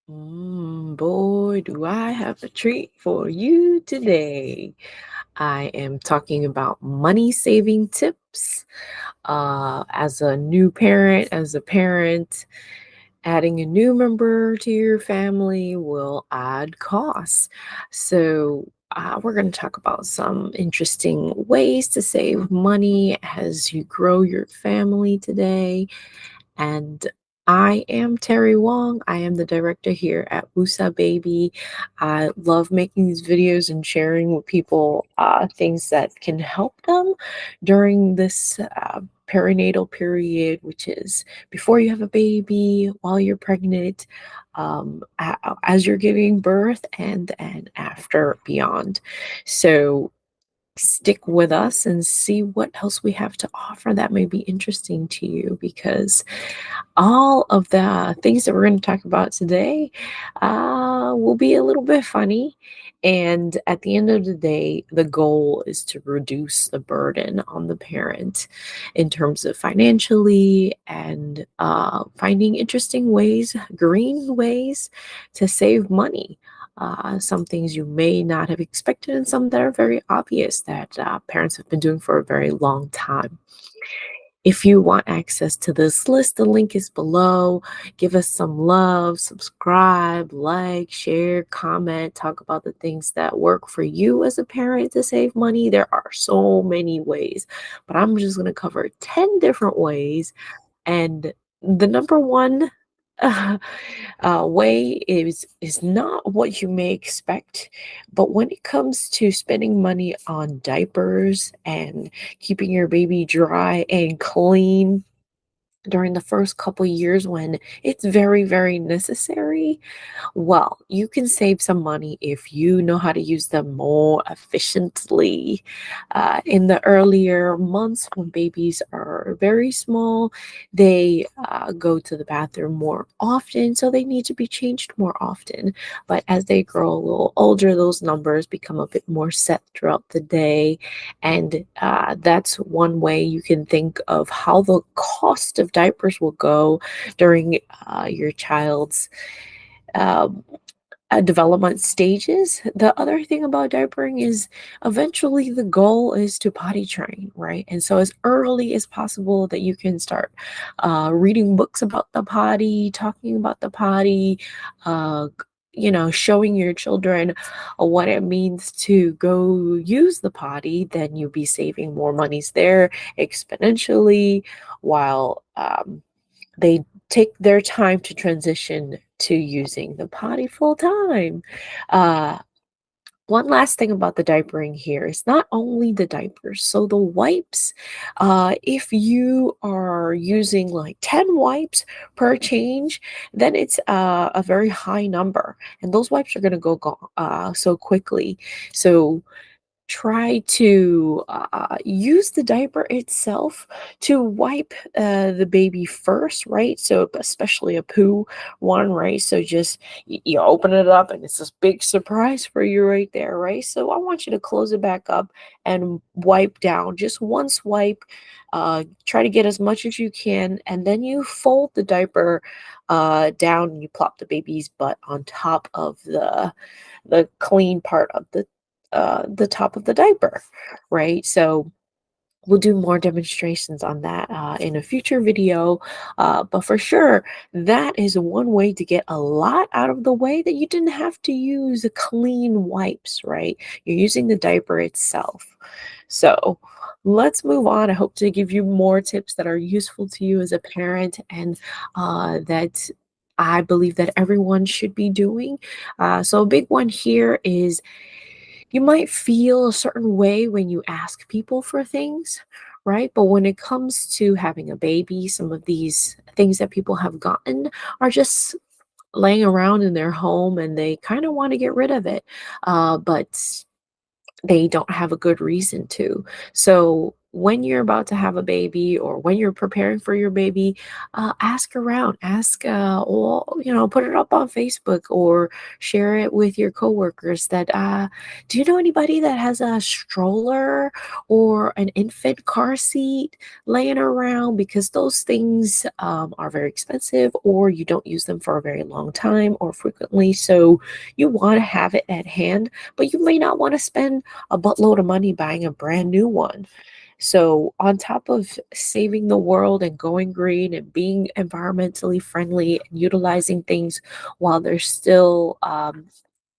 Boy, do I have a treat for you today. I am talking about money saving tips. As a new parent, as a parent, adding a new member to your family will add costs. So, we're going to talk about some interesting ways to save money as you grow your family today. And I am Terry Wong. I am the director here at Whoosah Baby. I love making these videos and sharing with people things that can help them during this perinatal period, which is before you have a baby, while you're pregnant, as you're giving birth, and after beyond. So stick with us and see what else we have to offer that may be interesting to you, because all of the things that we're going to talk about today will be a little bit funny. And at the end of the day, the goal is to reduce the burden on the parent in terms of financially and finding interesting ways, green ways to save money. Some things you may not have expected, and some that are very obvious that parents have been doing for a very long time. If you want access to this list, the link is below. Give us some love, subscribe, like, share, comment, talk about the things that work for you as a parent to save money. There are so many ways, but I'm just going to cover 10 different ways. And the number one way is not what you may expect, but when it comes to spending money on diapers and keeping your baby dry and clean during the first couple years when it's very, very necessary, well, you can save some money if you know how to use them more efficiently. In the earlier months when babies are very small, they go to the bathroom more often, so they need to be changed more often. But as they grow a little older, those numbers become a bit more set throughout the day. And that's one way you can think of how the cost of diapers will go during your child's um, development stages. The other thing about diapering is eventually the goal is to potty train, right? And so, as early as possible, that you can start reading books about the potty, talking about the potty, showing your children what it means to go use the potty, then you'll be saving more monies there exponentially, while they take their time to transition to using the potty full time. Uh, One last thing about the diapering here is not only the diapers. So the wipes, if you are using like 10 wipes per change, then it's a very high number. And those wipes are going to go so quickly. So try to use the diaper itself to wipe the baby first, right? So especially a poo one, right? So just you open it up and it's this big surprise for you right there, right? So I want you to close it back up and wipe down just one swipe. Try to get as much as you can, and then you fold the diaper down and you plop the baby's butt on top of the clean part of the top of the diaper, right? So we'll do more demonstrations on that in a future video. But for sure, that is one way to get a lot out of the way that you didn't have to use clean wipes, right? You're using the diaper itself. So let's move on. I hope to give you more tips that are useful to you as a parent, and that I believe that everyone should be doing. So a big one here is you might feel a certain way when you ask people for things, right? But when it comes to having a baby, some of these things that people have gotten are just laying around in their home and they kind of want to get rid of it. But they don't have a good reason to. So when you're about to have a baby or when you're preparing for your baby, ask around, or, put it up on Facebook or share it with your coworkers that, do you know anybody that has a stroller or an infant car seat laying around? Because those things are very expensive, or you don't use them for a very long time or frequently. So you want to have it at hand, but you may not want to spend a buttload of money buying a brand new one. So, on top of saving the world and going green and being environmentally friendly and utilizing things while they're still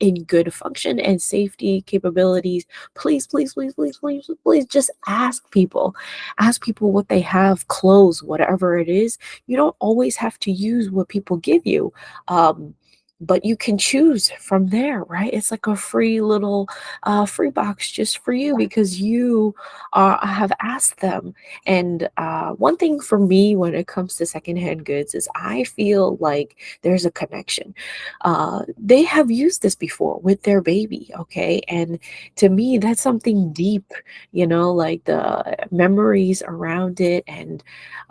in good function and safety capabilities, please, please, please, please, please, please just ask people. Ask people what they have, clothes, whatever it is. You don't always have to use what people give you. But you can choose from there, right? It's like a free little free box just for you because you have asked them. And one thing for me when it comes to secondhand goods is I feel like there's a connection. They have used this before with their baby, okay? And to me, that's something deep, like the memories around it and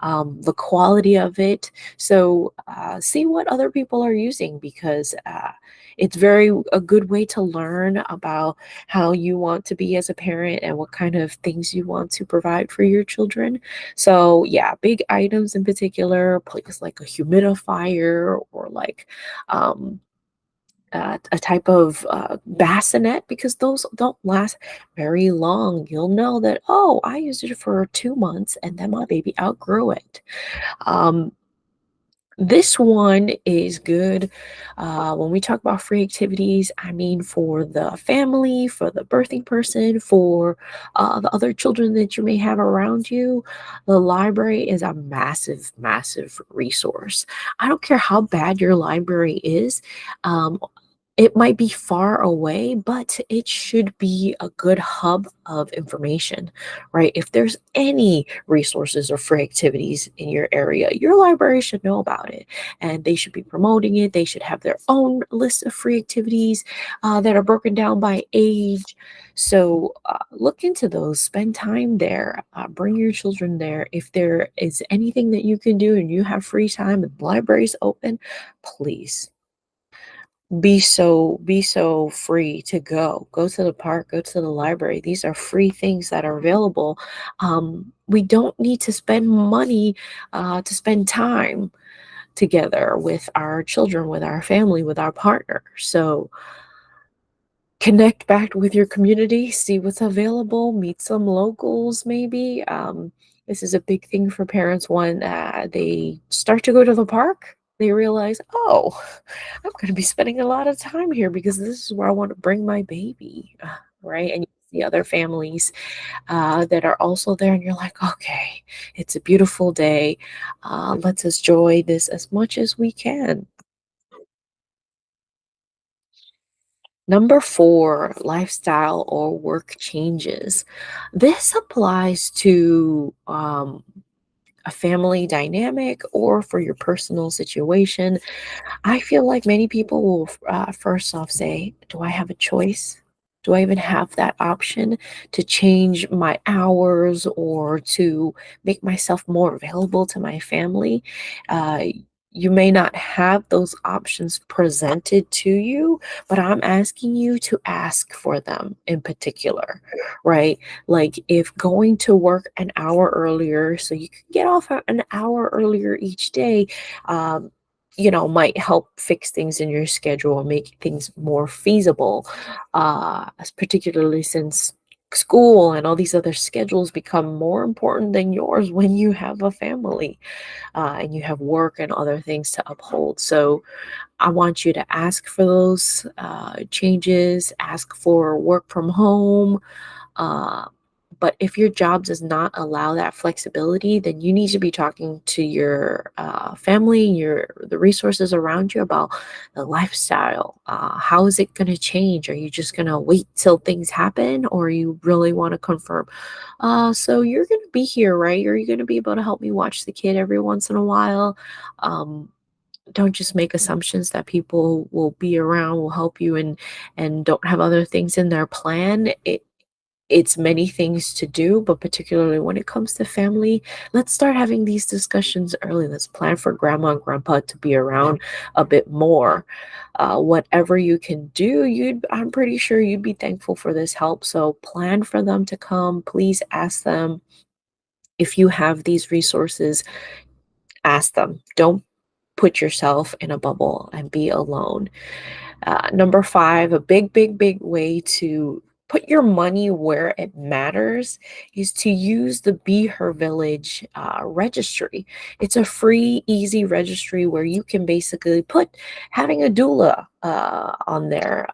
the quality of it. So see what other people are using because it's very a good way to learn about how you want to be as a parent and what kind of things you want to provide for your children. So yeah, big items in particular, places like a humidifier or like um, a type of bassinet because those don't last very long. You'll know that, oh, I used it for 2 months and then my baby outgrew it. Um, this one is good. When we talk about free activities, I mean for the family, for the birthing person, for the other children that you may have around you. The library is a massive, massive resource. I don't care how bad your library is. Um, it might be far away, but it should be a good hub of information, right? If there's any resources or free activities in your area, your library should know about it and they should be promoting it. They should have their own list of free activities that are broken down by age. So look into those, spend time there, bring your children there. If there is anything that you can do and you have free time and the library's open, please be so free to go to the park, go to the library. These are free things that are available. We don't need to spend money to spend time together with our children, with our family, with our partner. So connect back with your community, see what's available, meet some locals maybe. This is a big thing for parents when they start to go to the park. They realize, oh, I'm going to be spending a lot of time here because this is where I want to bring my baby, right? And you see other families that are also there, and you're like, okay, it's a beautiful day. Let's enjoy this as much as we can. Number four, lifestyle or work changes. This applies to a family dynamic or for your personal situation. I feel like many people will first off say, do I have a choice? Do I even have that option to change my hours or to make myself more available to my family? Uh, you may not have those options presented to you, but I'm asking you to ask for them in particular, right? Like if going to work an hour earlier so you can get off an hour earlier each day, um, might help fix things in your schedule and make things more feasible, particularly since school and all these other schedules become more important than yours when you have a family and you have work and other things to uphold. So I want you to ask for those changes, ask for work from home, uh, but if your job does not allow that flexibility, then you need to be talking to your family, the resources around you about the lifestyle. How is it going to change? Are you just going to wait till things happen, or you really want to confirm? So you're going to be here, right? Are you going to be able to help me watch the kid every once in a while? Um, don't just make assumptions that people will be around, will help you, and don't have other things in their plan. it's many things to do, but particularly when it comes to family, let's start having these discussions early. Let's plan for grandma and grandpa to be around a bit more. Whatever you can do, I'm pretty sure you'd be thankful for this help. So plan for them to come. Please ask them if you have these resources. Ask them. Don't put yourself in a bubble and be alone. Number five, a big, big, big way to put your money where it matters is to use the Be Her Village registry. It's a free, easy registry where you can basically put having a doula on there.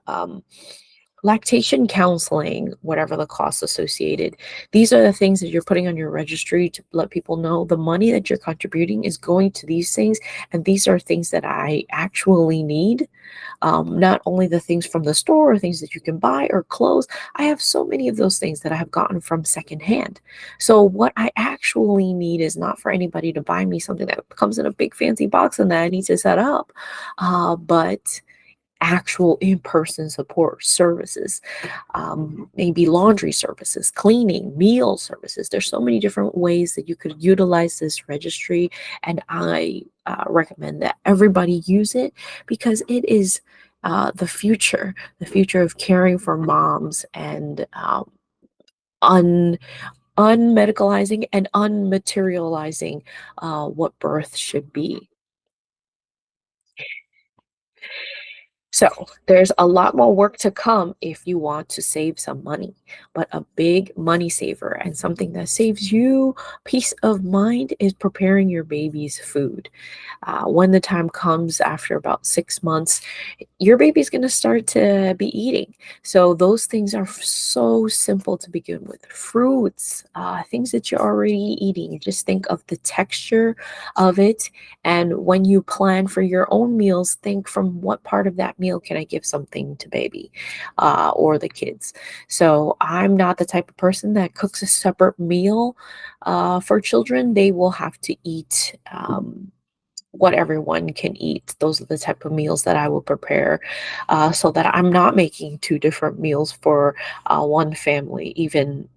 Lactation counseling, whatever the costs associated. These are the things that you're putting on your registry to let people know the money that you're contributing is going to these things. And these are things that I actually need. Not only the things from the store or things that you can buy or clothes. I have so many of those things that I have gotten from secondhand. So what I actually need is not for anybody to buy me something that comes in a big fancy box and that I need to set up, but actual in-person support services, maybe laundry services, cleaning, meal services. There's so many different ways that you could utilize this registry, and I recommend that everybody use it because it is the future of caring for moms and un unmedicalizing and unmaterializing what birth should be. So there's a lot more work to come if you want to save some money, but a big money saver and something that saves you peace of mind is preparing your baby's food. When the time comes after about 6 months, your baby's going to start to be eating. So those things are so simple to begin with. Fruits, things that you're already eating. Just think of the texture of it. And when you plan for your own meals, think from what part of that meal can I give something to baby or the kids. So I'm not the type of person that cooks a separate meal for children. They will have to eat what everyone can eat. Those are the type of meals that I will prepare so that I'm not making two different meals for one family, even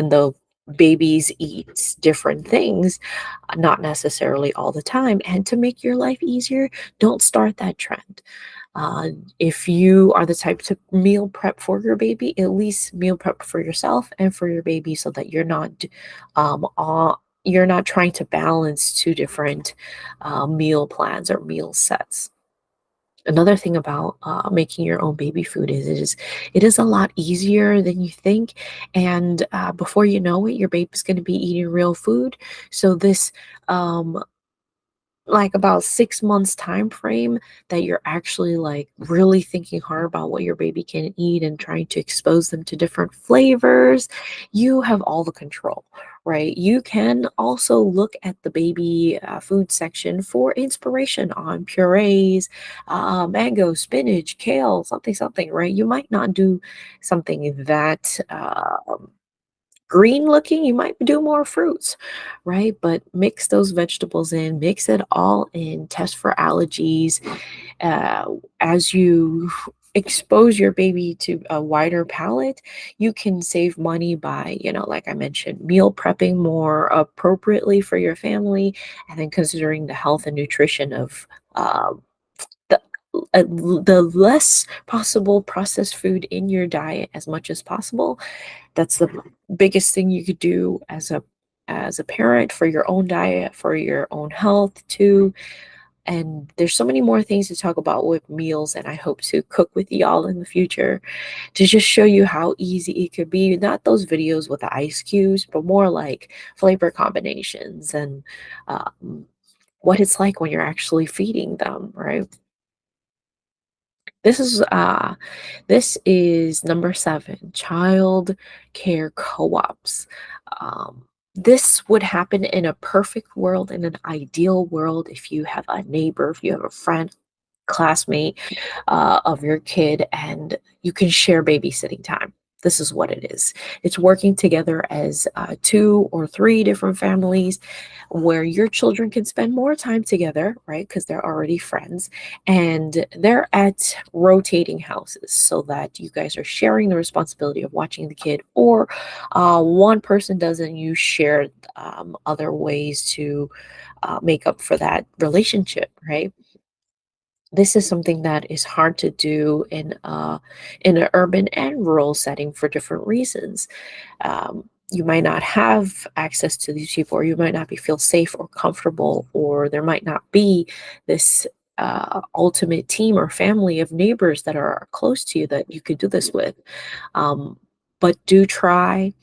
though babies eat different things, not necessarily all the time. And to make your life easier, don't start that trend. If you are the type to meal prep for your baby, at least meal prep for yourself and for your baby so that you're not trying to balance two different meal plans or meal sets. Another thing about making your own baby food is it is a lot easier than you think, and before you know it, your baby's going to be eating real food. So this like about 6 months time frame that you're actually like really thinking hard about what your baby can eat and trying to expose them to different flavors, you have all the control, right? You can also look at the baby food section for inspiration on purees, mango, spinach, kale, something something, right? You might not do something that green looking, you might do more fruits, right? But mix those vegetables in, mix it all in, test for allergies. Uh, as you expose your baby to a wider palette, you can save money by, like I mentioned, meal prepping more appropriately for your family, and then considering the health and nutrition of the the less possible processed food in your diet as much as possible. That's the biggest thing you could do as a parent for your own diet, for your own health too. And there's so many more things to talk about with meals, and I hope to cook with y'all in the future to just show you how easy it could be. Not those videos with the ice cubes, but more like flavor combinations and what it's like when you're actually feeding them, right? This is number 7, child care co-ops. This would happen in a perfect world, in an ideal world, if you have a neighbor, if you have a friend, classmate of your kid, and you can share babysitting time. this is what it is. It's working together as 2 or 3 different families where your children can spend more time together, right? Because they're already friends, and they're at rotating houses so that you guys are sharing the responsibility of watching the kid, or one person doesn't, you share other ways to make up for that relationship, right? This is something that is hard to do in an urban and rural setting for different reasons. You might not have access to these people, or you might not be feel safe or comfortable, or there might not be this ultimate team or family of neighbors that are close to you that you could do this with. Um, but do try.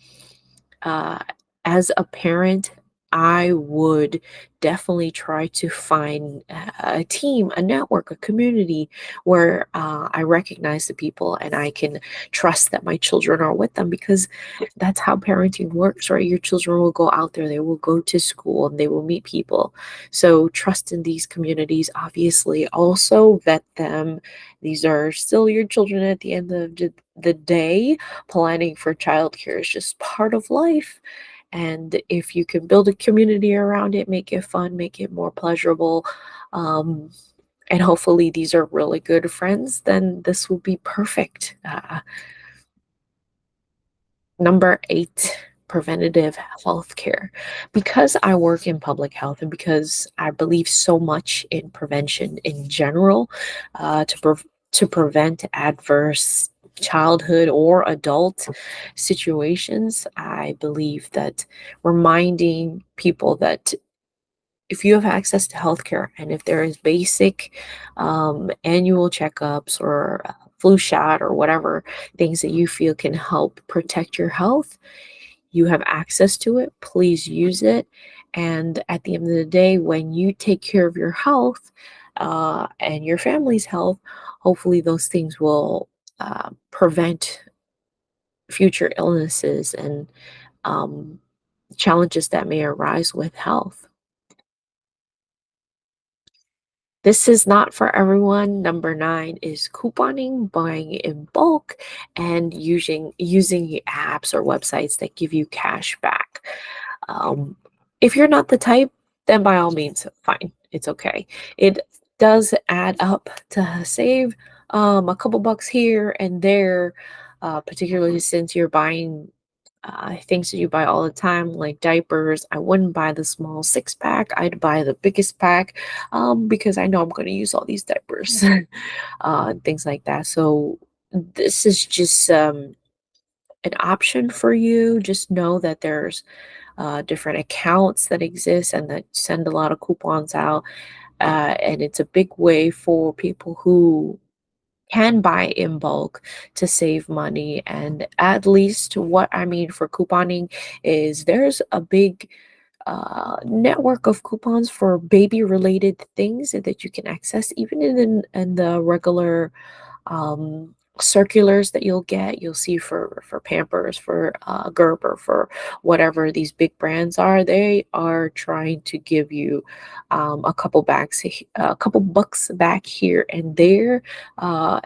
uh, as a parent, I would definitely try to find a team, a network, a community where I recognize the people and I can trust that my children are with them, because that's how parenting works, right? Your children will go out there, they will go to school, and they will meet people. So trust in these communities. Obviously, also vet them. These are still your children at the end of the day. Planning for childcare is just part of life. And if you can build a community around it, make it fun, make it more pleasurable, um, and hopefully these are really good friends, then this will be perfect. Number 8, preventative healthcare. Because I work in public health and because I believe so much in prevention in general, to prevent adverse childhood or adult situations, I believe that reminding people that if you have access to healthcare and if there is basic annual checkups or flu shot or whatever things that you feel can help protect your health, you have access to it, please use it. And at the end of the day, when you take care of your health and your family's health, hopefully those things will prevent future illnesses and um, challenges that may arise with health. This is not for everyone. Number 9 is couponing, buying in bulk, and using apps or websites that give you cash back. Um, if you're not the type, then by all means, fine. It's okay. It does add up to save a couple bucks here and there, particularly since you're buying things that you buy all the time, like diapers. I wouldn't buy the small 6 pack. I'd buy the biggest pack because I know I'm going to use all these diapers, things like that. So this is just an option for you. Just know that there's different accounts that exist and that send a lot of coupons out. And it's a big way for people who can buy in bulk to save money. And at least what I mean for couponing is there's a big network of coupons for baby related things that you can access, even in the regular circulars that you'll get. You'll see for Pampers, for Gerber, for whatever these big brands are. They are trying to give you a couple bucks back here and there, uh,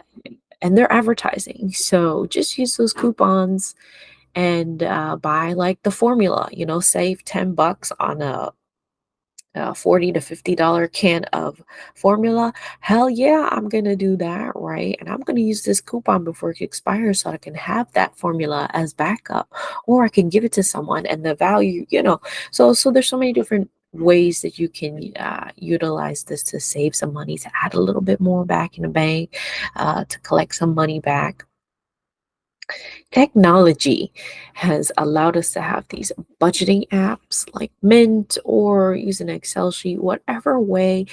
and they're advertising. So just use those coupons and buy like the formula. Save $10 on a $40 to $50 can of formula. Hell yeah, I'm gonna do that, right? And I'm gonna use this coupon before it expires so I can have that formula as backup, or I can give it to someone and the value, so there's so many different ways that you can utilize this to save some money, to add a little bit more back in the bank, to collect some money back. Technology has allowed us to have these budgeting apps like Mint, or use an Excel sheet, whatever way.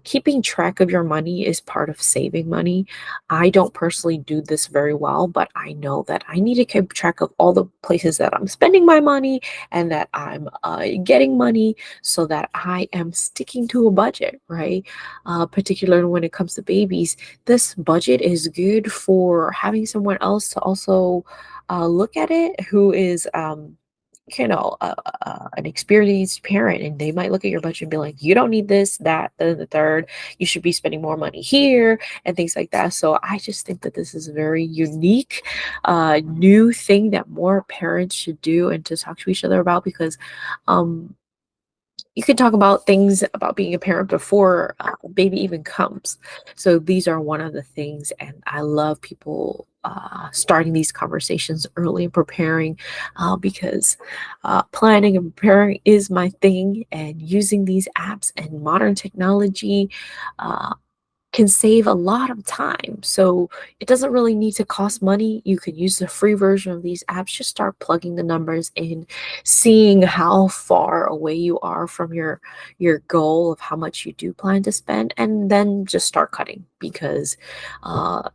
Keeping track of your money is part of saving money. I don't personally do this very well, but I know that I need to keep track of all the places that I'm spending my money and that I'm getting money, so that I am sticking to a budget, right? Particularly when it comes to babies, this budget is good for having someone else to also look at it, who is an experienced parent, and they might look at your budget and be like, you don't need this, that, the third. You should be spending more money here and things like that. So I just think that this is a very unique, new thing that more parents should do and to talk to each other about because um, you can talk about things about being a parent before a baby even comes. So these are one of the things, and I love people starting these conversations early and preparing because planning and preparing is my thing, and using these apps and modern technology uh, can save a lot of time. So it doesn't really need to cost money. You can use the free version of these apps. Just start plugging the numbers in, seeing how far away you are from your goal of how much you do plan to spend, and then just start cutting. Because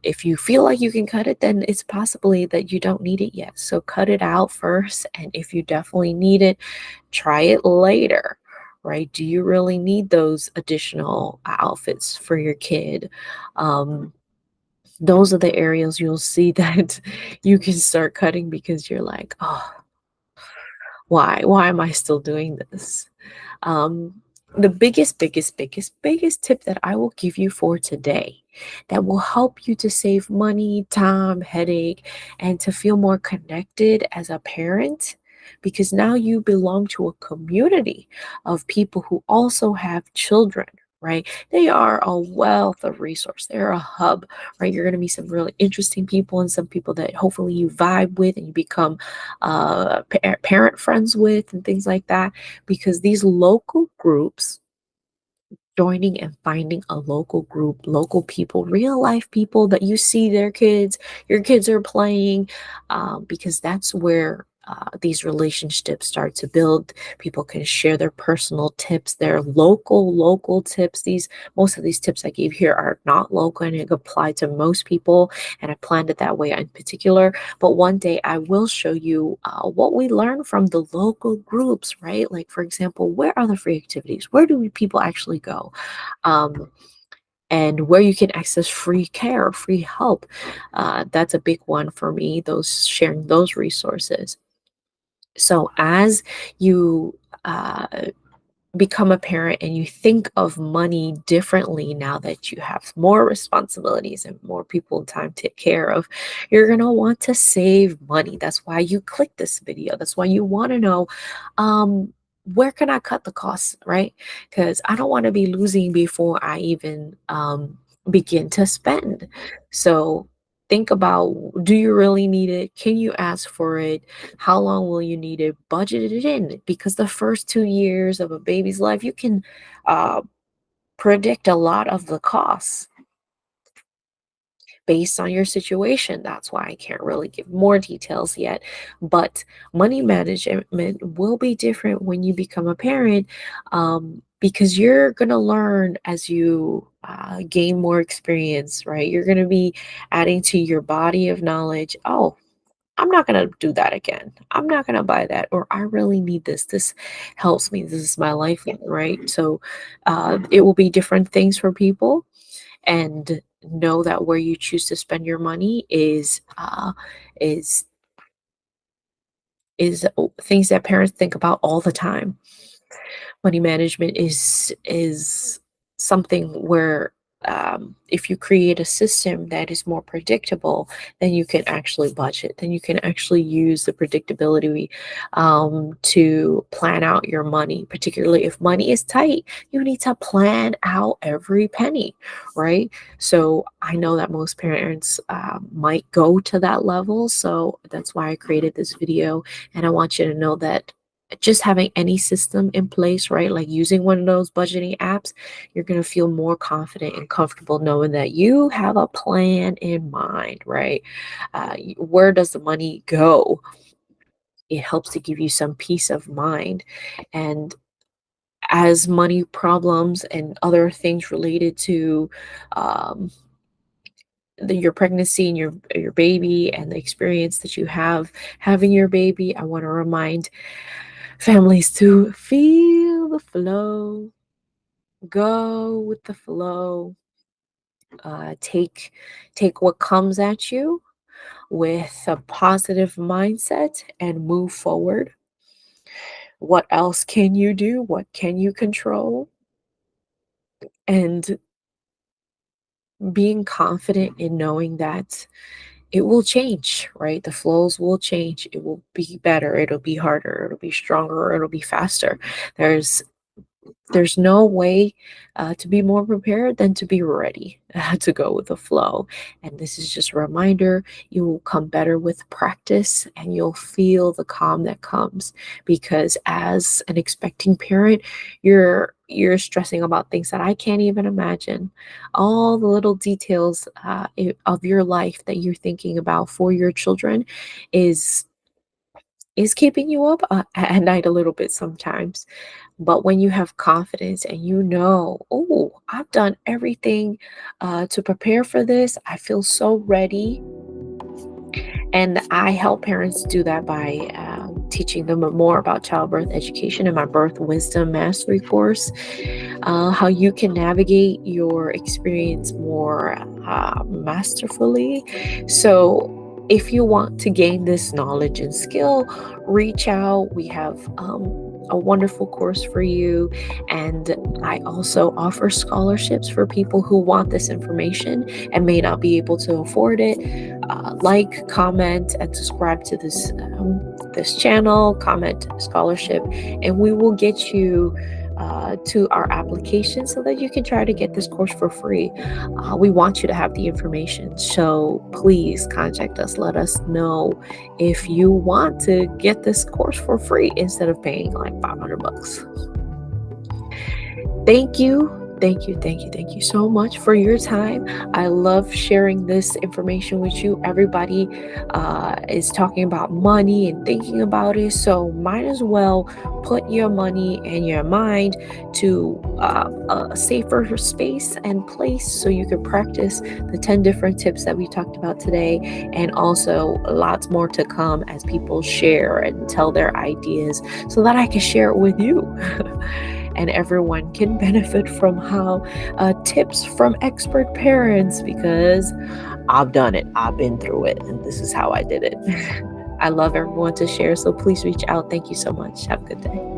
if you feel like you can cut it, then it's possibly that you don't need it yet. So cut it out first, and if you definitely need it, try it later, right? Do you really need those additional outfits for your kid? Um, those are the areas you'll see that you can start cutting because you're like, oh, why? Why am I still doing this? Um, the biggest tip that I will give you for today that will help you to save money, time, headache, and to feel more connected as a parent, because now you belong to a community of people who also have children. Right? They are a wealth of resource. They're a hub, right? You're going to meet some really interesting people and some people that hopefully you vibe with and you become parent friends with and things like that, because these local groups, joining and finding a local group, local people, real life people that you see their kids, your kids are playing, because that's where these relationships start to build. People can share their personal tips, their local tips. These Most of these tips I gave here are not local and it apply to most people. And I planned it that way in particular. But one day I will show you what we learn from the local groups, right? Like, for example, where are the free activities? Where do people actually go? Um, and where you can access free care, free help. That's a big one for me, those sharing those resources. So as you become a parent and you think of money differently now that you have more responsibilities and more people time to take care of, you're going to want to save money. That's why you click this video. That's why you want to know, where can I cut the costs, right? Because I don't want to be losing before I even begin to spend. So think about, do you really need it? Can you ask for it? How long will you need it? Budget it in, because the first 2 years of a baby's life, you can uh, predict a lot of the costs based on your situation. That's why I can't really give more details yet. But money management will be different when you become a parent, because you're going to learn as you gain more experience, right? You're going to be adding to your body of knowledge. Oh, I'm not going to do that again. I'm not going to buy that. Or I really need this. This helps me. This is my lifeline, right? So it will be different things for people. And know that where you choose to spend your money is things that parents think about all the time. Money management is something where, if you create a system that is more predictable, then you can actually budget. Then you can actually use the predictability to plan out your money. Particularly if money is tight, you need to plan out every penny, right? So I know that most parents might go to that level. So that's why I created this video, and I want you to know that just having any system in place, right? Like using one of those budgeting apps, you're going to feel more confident and comfortable knowing that you have a plan in mind, right? Where does the money go? It helps to give you some peace of mind. And as money problems and other things related to um, your pregnancy and your baby and the experience that you have having your baby, I want to remind families to feel the flow, go with the flow, take what comes at you with a positive mindset and move forward. What else can you do? What can you control? And being confident in knowing that it will change, right? The flows will change. It will be better. It'll be harder. It'll be stronger. It'll be faster. There's there's no way to be more prepared than to be ready to go with the flow. And this is just a reminder, you will come better with practice and you'll feel the calm that comes, because as an expecting parent, you're stressing about things that I can't even imagine. All the little details of your life that you're thinking about for your children is is keeping you up at night a little bit sometimes. But when you have confidence and you know, oh, I've done everything to prepare for this, I feel so ready. And I help parents do that by teaching them more about childbirth education in my birth wisdom mastery course, how you can navigate your experience more masterfully. So, if you want to gain this knowledge and skill, reach out. We have a wonderful course for you. And I also offer scholarships for people who want this information and may not be able to afford it. Like, comment, and subscribe to this channel, comment scholarship, and we will get you to our application so that you can try to get this course for free. We want you to have the information, so please contact us. Let us know if you want to get this course for free instead of paying like $500. Thank you. Thank you, thank you, thank you so much for your time. I love sharing this information with you. Everybody is talking about money and thinking about it, so might as well put your money and your mind to a safer space and place so you can practice the 10 different tips that we talked about today, and also lots more to come as people share and tell their ideas so that I can share it with you. And everyone can benefit from how tips from expert parents, because I've done it, I've been through it, and this is how I did it. I love everyone to share, so please reach out. Thank you so much. Have a good day.